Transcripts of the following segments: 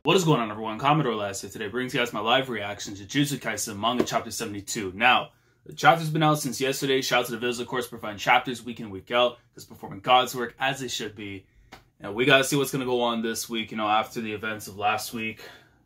What is going on, everyone? Commodore last here today brings you guys my live reaction to Jujutsu Kaisen manga chapter 72. Now, the chapter's been out since yesterday. Shout out to the Viz, of course, providing chapters week in, week out. Just performing God's work as they should be. And we gotta see what's gonna go on this week, after the events of last week.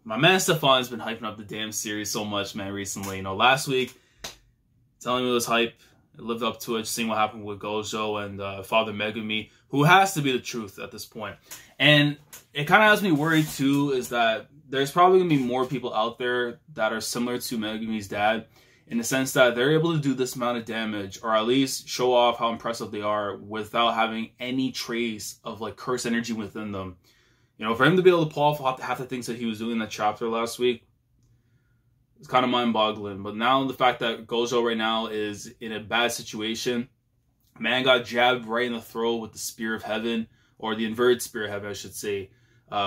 My man Stefan's been hyping up the damn series so much, man, recently. Last week, telling me it was hype. It lived up to it, just seeing what happened with Gojo and Father Megumi, who has to be the truth at this point. And it kind of has me worried, too, is that there's probably going to be more people out there that are similar to Megumi's dad, in the sense that they're able to do this amount of damage, or at least show off how impressive they are without having any trace of, curse energy within them. For him to be able to pull off half the things that he was doing in that chapter last week, it's kind of mind-boggling. But now the fact that Gojo right now is in a bad situation, man got jabbed right in the throat with the Spear of Heaven, or the inverted Spear of Heaven, I should say,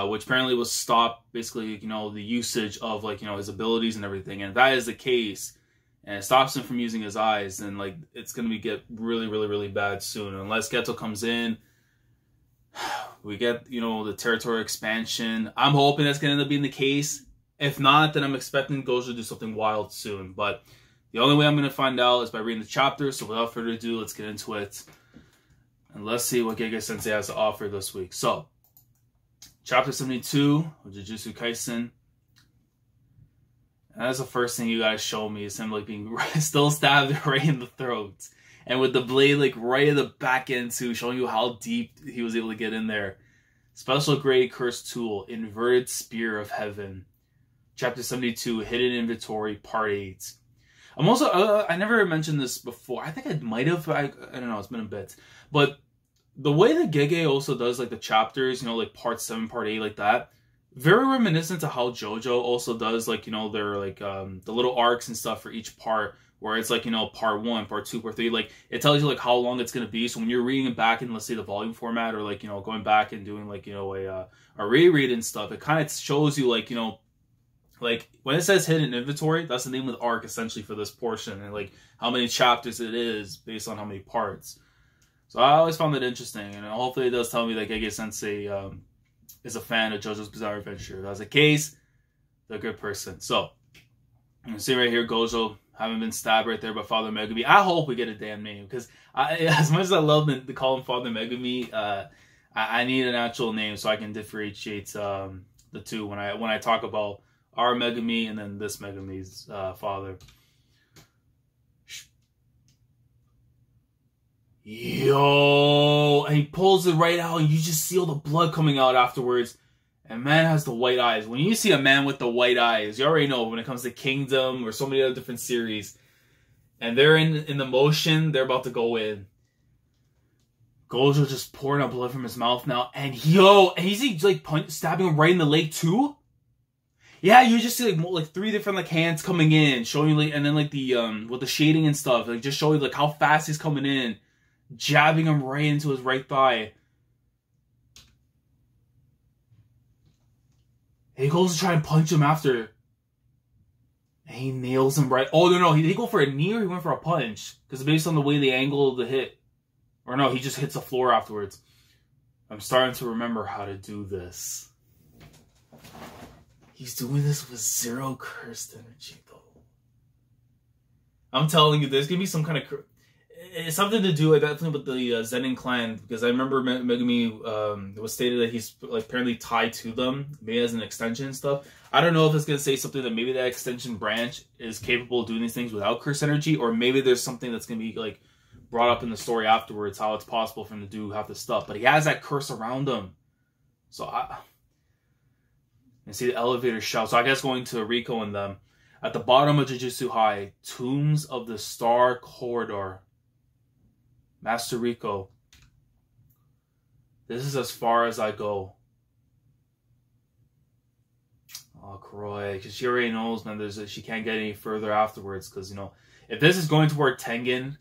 which apparently will stop, basically, the usage of, his abilities and everything. And if that is the case, and it stops him from using his eyes, then, it's going to get really, really, really bad soon. Unless Geto comes in, we get, the Territorial Expansion. I'm hoping that's going to end up being the case. If not, then I'm expecting Gojo to do something wild soon. But the only way I'm going to find out is by reading the chapter. So without further ado, let's get into it. And let's see what Gege-sensei has to offer this week. So, chapter 72 of Jujutsu Kaisen. And that's the first thing you guys show me, is him being still stabbed right in the throat. And with the blade right in the back end too, showing you how deep he was able to get in there. Special grade cursed tool, inverted Spear of Heaven. Chapter 72, Hidden Inventory, Part 8. I'm also, I never mentioned this before. I think I might have, I don't know, it's been a bit. But the way that Gege also does, the chapters, Part 7, Part 8, like that, very reminiscent to how JoJo also does, their, the little arcs and stuff for each part, where it's, Part 1, Part 2, Part 3, it tells you, how long it's going to be. So when you're reading it back in, let's say, the volume format, or, going back and doing, a reread and stuff, it kind of shows you, when it says hidden inventory, that's the name of the arc essentially for this portion, and how many chapters it is based on how many parts. So I always found that interesting, and hopefully it does tell me that Gege-sensei is a fan of JoJo's Bizarre Adventure. If that's the case, they're a good person. So you can see right here, Gojo having been stabbed right there by Father Megumi. I hope we get a damn name, because as much as I love to call him Father Megumi, I need an actual name so I can differentiate the two when I talk about our Megumi and then this Megumi's father. Yo! And he pulls it right out, and you just see all the blood coming out afterwards. And man has the white eyes. When you see a man with the white eyes, you already know when it comes to Kingdom or so many other different series, and they're in the motion, they're about to go in. Gojo just pouring out blood from his mouth now, and he's stabbing him right in the leg too. Yeah, you just see three different hands coming in, showing you and then the with the shading and stuff, just showing how fast he's coming in, jabbing him right into his right thigh. And he goes to try and punch him after, and he nails him right. Oh no, he go for a knee or he went for a punch, because based on the way the angle of the hit, or no, he just hits the floor afterwards. I'm starting to remember how to do this. He's doing this with zero cursed energy, though. I'm telling you, there's going to be some kind of... It's something to do, definitely, with the Zenin clan, because I remember Megumi, it was stated that he's, apparently tied to them, maybe as an extension and stuff. I don't know if it's going to say something that maybe that extension branch is capable of doing these things without cursed energy, or maybe there's something that's going to be, brought up in the story afterwards, how it's possible for him to do half this stuff. But he has that curse around him. So, and see the elevator shout. So I guess going to Riko and them. At the bottom of Jujutsu High, Tombs of the Star Corridor. Master Riko. This is as far as I go. Oh, Kuroi. Because she already knows, man, she can't get any further afterwards. Because, if this is going toward Tengen,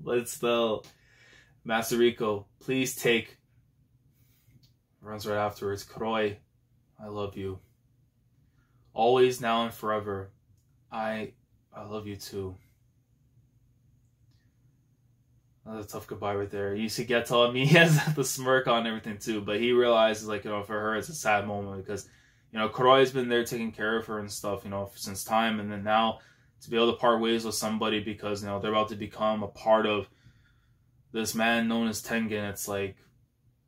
let's still... Master Riko, please take... Runs right afterwards. Kuroi, I love you. Always, now, and forever. I love you too. That's a tough goodbye right there. You see Geto, I mean, he has the smirk on and everything too, but he realizes, like, you know, for her it's a sad moment because, you know, Kurai's been there taking care of her and stuff, you know, since time, and then now to be able to part ways with somebody because, you know, they're about to become a part of this man known as Tengen, it's like,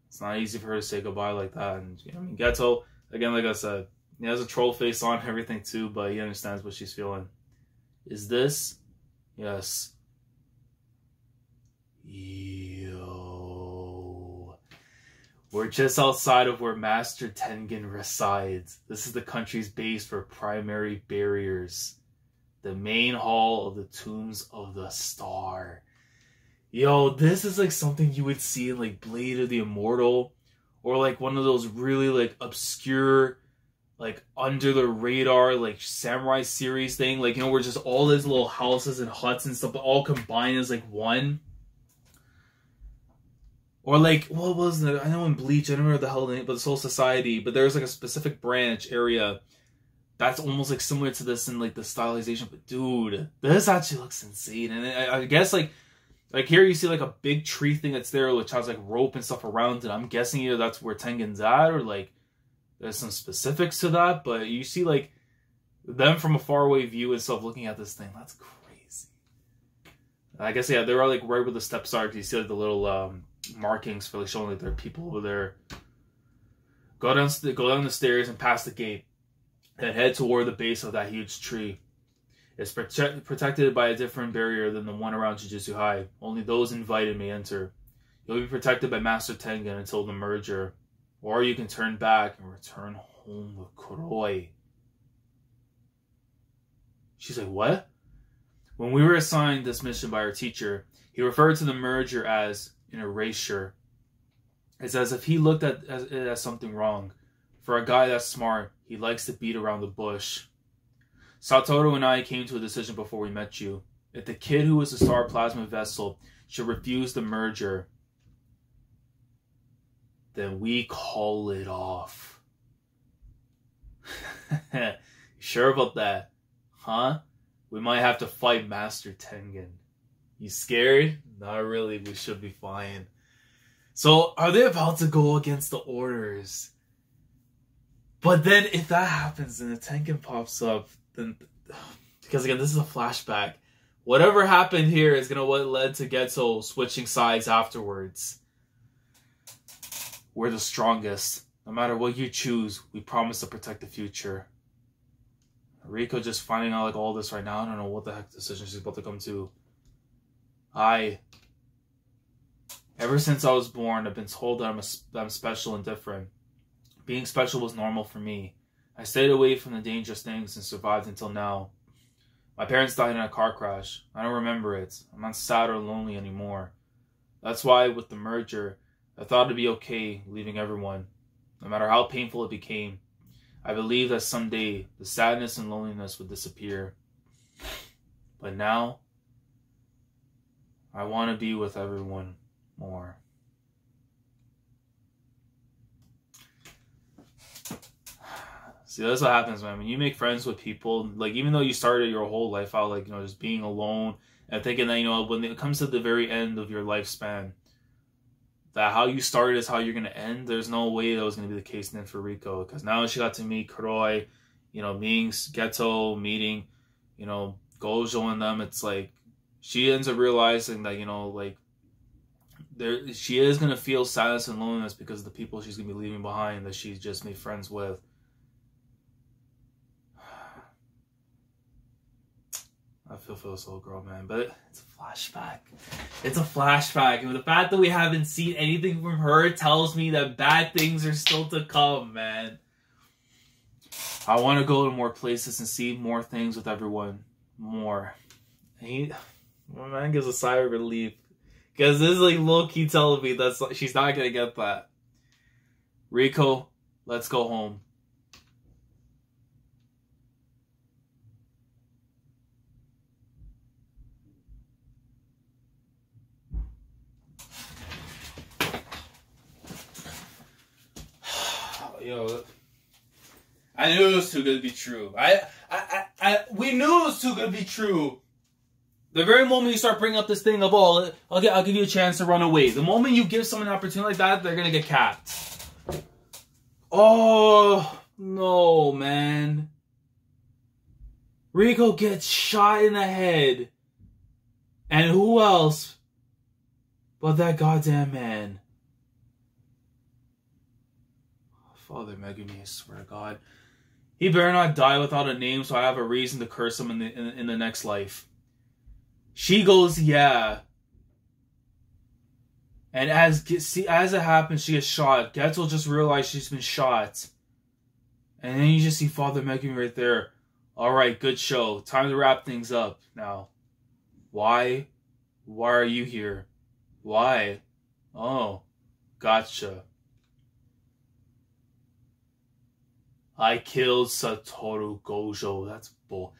it's not easy for her to say goodbye like that. And, you know, I mean, Geto, again, like I said, he has a troll face on and everything too, but he understands what she's feeling. Is this? Yes. Yo. We're just outside of where Master Tengen resides. This is the country's base for primary barriers. The main hall of the Tombs of the Star. Yo, this is like something you would see in like Blade of the Immortal, or like one of those really like obscure, like under the radar, like samurai series thing. Like, you know, where just all these little houses and huts and stuff all combined as like one. Or like, what was it? I know in Bleach, I don't remember the hell name, but the Soul Society, but there's like a specific branch area that's almost like similar to this in like the stylization. But dude, this actually looks insane. And I guess like here you see like a big tree thing that's there, which has like rope and stuff around it. I'm guessing either that's where Tengen's at, or like there's some specifics to that. But you see like them from a faraway view and stuff looking at this thing. That's crazy. I guess, yeah, they're like right where the steps are. You see like the little markings for like showing like there are people over there. Go down the stairs and past the gate, and head toward the base of that huge tree. It's protected by a different barrier than the one around Jujutsu High. Only those invited may enter. You'll be protected by Master Tengen until the merger, or you can turn back and return home with Kuroi. She's like, what? When we were assigned this mission by our teacher, he referred to the merger as an erasure. It's as if he looked at it as something wrong. For a guy that's smart, he likes to beat around the bush. Satoru and I came to a decision before we met you. If the kid who was the star plasma vessel should refuse the merger, then we call it off. Sure about that? Huh? We might have to fight Master Tengen. You scared? Not really, we should be fine. So, are they about to go against the orders? But then, if that happens and the Tengen pops up, then... Because again, this is a flashback. Whatever happened here is gonna what led to Geto switching sides afterwards. We're the strongest. No matter what you choose, we promise to protect the future. Riko just finding out like all this right now. I don't know what the heck decision she's about to come to. Ever since I was born, I've been told that I'm special and different. Being special was normal for me. I stayed away from the dangerous things and survived until now. My parents died in a car crash. I don't remember it. I'm not sad or lonely anymore. That's why, with the merger, I thought it'd be okay leaving everyone. No matter how painful it became, I believed that someday the sadness and loneliness would disappear. But now, I want to be with everyone more. See, that's what happens, man. When you make friends with people, like, even though you started your whole life out, like, you know, just being alone and thinking that, you know, when it comes to the very end of your lifespan, that how you started is how you're going to end, there's no way that was going to be the case then for Riko. Because now she got to meet Kuroi, you know, meeting Geto, meeting, you know, Gojo and them. It's like, she ends up realizing that, you know, like, she is going to feel sadness and loneliness because of the people she's going to be leaving behind that she's just made friends with. I feel for this little girl, man. But it's a flashback. It's a flashback. And the fact that we haven't seen anything from her tells me that bad things are still to come, man. I want to go to more places and see more things with everyone. More. My man gives a sigh of relief. Because this is like low-key telling me that she's not going to get that. Riko, let's go home. Yo, I knew it was too good to be true. We knew it was too good to be true. The very moment you start bringing up this thing of, oh, I'll give you a chance to run away. The moment you give someone an opportunity like that, they're going to get capped. Oh, no, man. Riko gets shot in the head. And who else but that goddamn man? Father Megumi, I swear to God. He better not die without a name so I have a reason to curse him in the next life. She goes, yeah. And as it happens, she gets shot. Geto just realized she's been shot. And then you just see Father Megumi right there. Alright, good show. Time to wrap things up now. Why? Why are you here? Why? Oh, gotcha. I killed Satoru Gojo. That's bull.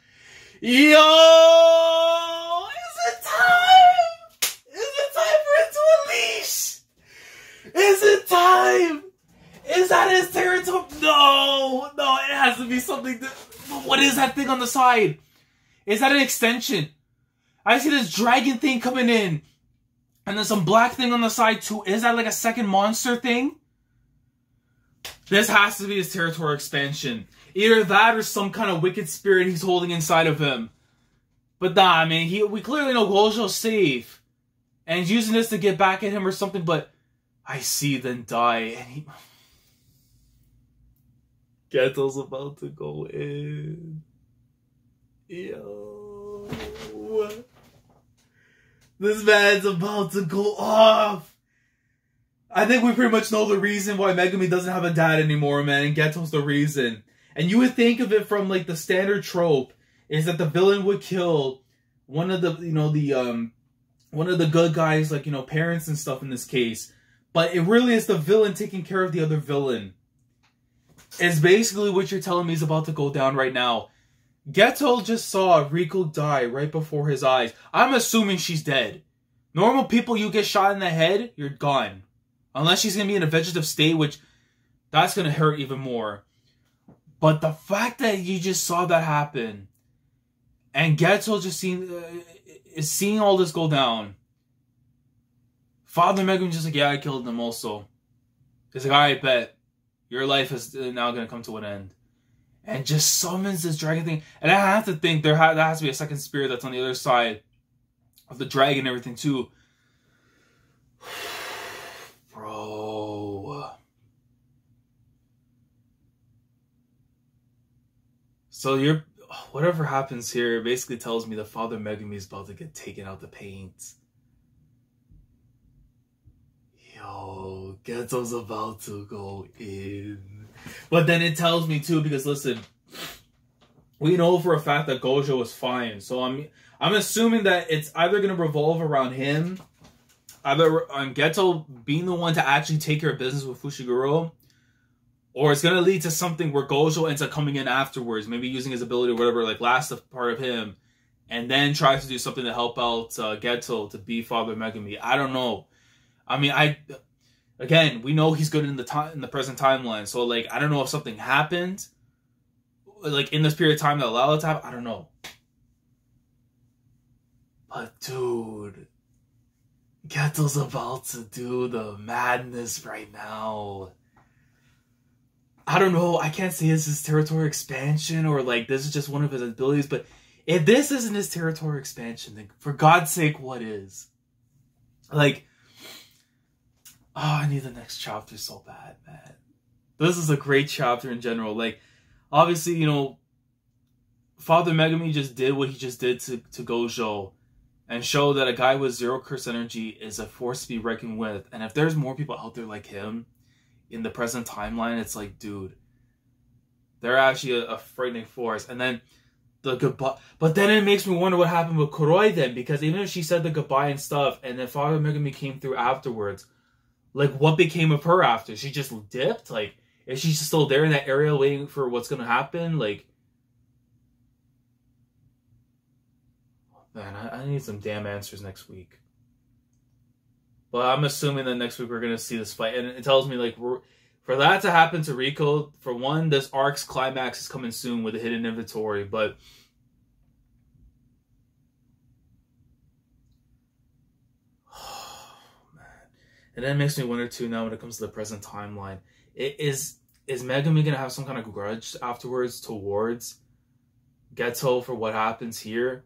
Yo! Is it time? Is it time for it to unleash? Is it time? Is that his territory? No, it has to be something that... What is that thing on the side? Is that an extension? I see this dragon thing coming in. And there's some black thing on the side too. Is that like a second monster thing? This has to be his territorial expansion. Either that or some kind of wicked spirit he's holding inside of him. But nah, I mean, we clearly know Gojo's safe. And he's using this to get back at him or something, but I see then die. And he... Geto's about to go in. Yo. This man's about to go off. I think we pretty much know the reason why Megumi doesn't have a dad anymore, man. And Geto's the reason. And you would think of it from like the standard trope is that the villain would kill one of the, one of the good guys, like, parents and stuff in this case. But it really is the villain taking care of the other villain. It's basically what you're telling me is about to go down right now. Geto just saw Riko die right before his eyes. I'm assuming she's dead. Normal people, you get shot in the head, you're gone. Unless she's going to be in a vegetative state, which that's going to hurt even more. But the fact that you just saw that happen, and Geto just is seeing all this go down. Father Megumi just like, yeah, I killed them also. He's like, alright, bet. Your life is now going to come to an end. And just summons this dragon thing. And I have to think there has to be a second spirit that's on the other side of the dragon and everything too. Bro. So whatever happens here basically tells me that Father Megumi is about to get taken out the paint. Yo, Geto's about to go in. But then it tells me too, because listen, we know for a fact that Gojo is fine. So I'm assuming that it's either going to revolve around him, either on Geto being the one to actually take care of business with Fushiguro, or it's going to lead to something where Gojo ends up coming in afterwards, maybe using his ability or whatever, like last part of him, and then tries to do something to help out Geto to be Father Megumi. I don't know. I mean, again, we know he's good in the present timeline, so like I don't know if something happened, like in this period of time that allowed it to happen. I don't know. But dude, Geto's about to do the madness right now. I don't know. I can't say this is territorial expansion or like this is just one of his abilities, but if this isn't his territorial expansion, then for God's sake, what is? Like, oh, I need the next chapter so bad, man. This is a great chapter in general. Like, obviously, Father Megumi just did what he just did to Gojo and show that a guy with zero curse energy is a force to be reckoned with. And if there's more people out there like him in the present timeline, it's like, dude, they're actually a frightening force. And then the goodbye. But then it makes me wonder what happened with Kuroi then, because even if she said the goodbye and stuff, and then Father Megumi came through afterwards, like, what became of her after? She just dipped? Like, is she still there in that area waiting for what's going to happen? Like, man, I need some damn answers next week. But I'm assuming that next week we're going to see this fight. And it tells me, like, for that to happen to Riko, for one, this arc's climax is coming soon with a hidden inventory. But And that makes me wonder too now when it comes to the present timeline. Is Megumi gonna have some kind of grudge afterwards towards Geto for what happens here?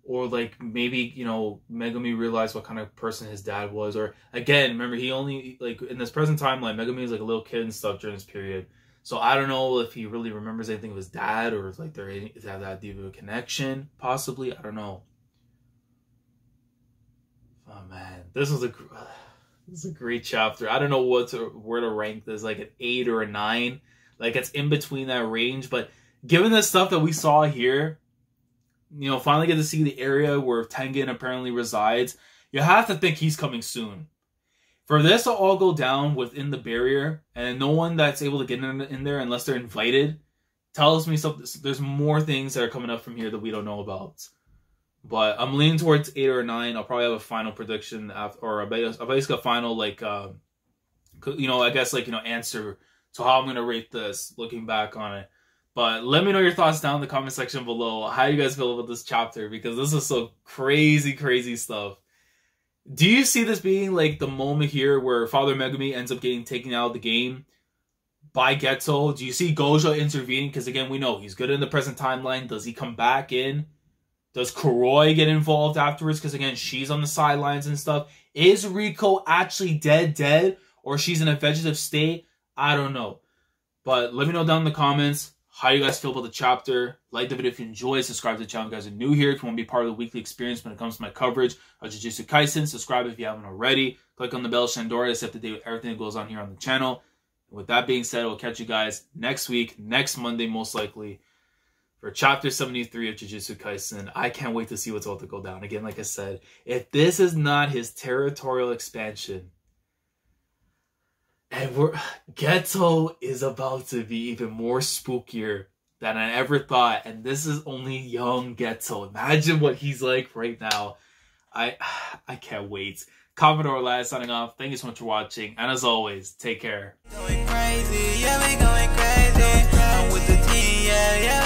Or like maybe, you know, Megumi realized what kind of person his dad was. Or again, remember he only, like in this present timeline, Megumi is like a little kid and stuff during this period. So I don't know if he really remembers anything of his dad, or if like they have that deep of a connection, possibly. I don't know. Oh man, this is a great chapter. I don't know where to rank this, like an 8 or a 9. Like it's in between that range. But given the stuff that we saw here, you know, finally get to see the area where Tengen apparently resides. You have to think he's coming soon. For this to all go down within the barrier, and no one that's able to get in there unless they're invited, tells me something. There's more things that are coming up from here that we don't know about. But I'm leaning towards 8 or 9. I'll probably have a final prediction after, or a basically a final, like, you know, I guess, like, you know, answer to how I'm going to rate this, looking back on it. But let me know your thoughts down in the comment section below. How you guys feel about this chapter? Because this is so crazy, crazy stuff. Do you see this being like the moment here where Father Megumi ends up getting taken out of the game by Geto? Do you see Gojo intervening? Because again, we know he's good in the present timeline. Does he come back in? Does Kuroi get involved afterwards? Because again, she's on the sidelines and stuff. Is Riko actually dead? Or she's in a vegetative state? I don't know. But let me know down in the comments how you guys feel about the chapter. Like the video if you enjoyed. Subscribe to the channel if you guys are new here. If you want to be part of the weekly experience when it comes to my coverage of Jujutsu Kaisen, subscribe if you haven't already. Click on the bell, Shandora, to stay up to date with everything that goes on here on the channel. And with that being said, we'll catch you guys next week, next Monday most likely, for chapter 73 of Jujutsu Kaisen. I can't wait to see what's about to go down. Again, like I said, if this is not his territorial expansion, and Geto is about to be even more spookier than I ever thought. And this is only young Geto. Imagine what he's like right now. I can't wait. Commodore Lad signing off. Thank you so much for watching. And as always, take care. Going crazy. Yeah, we going crazy. I'm with the team. Yeah, yeah.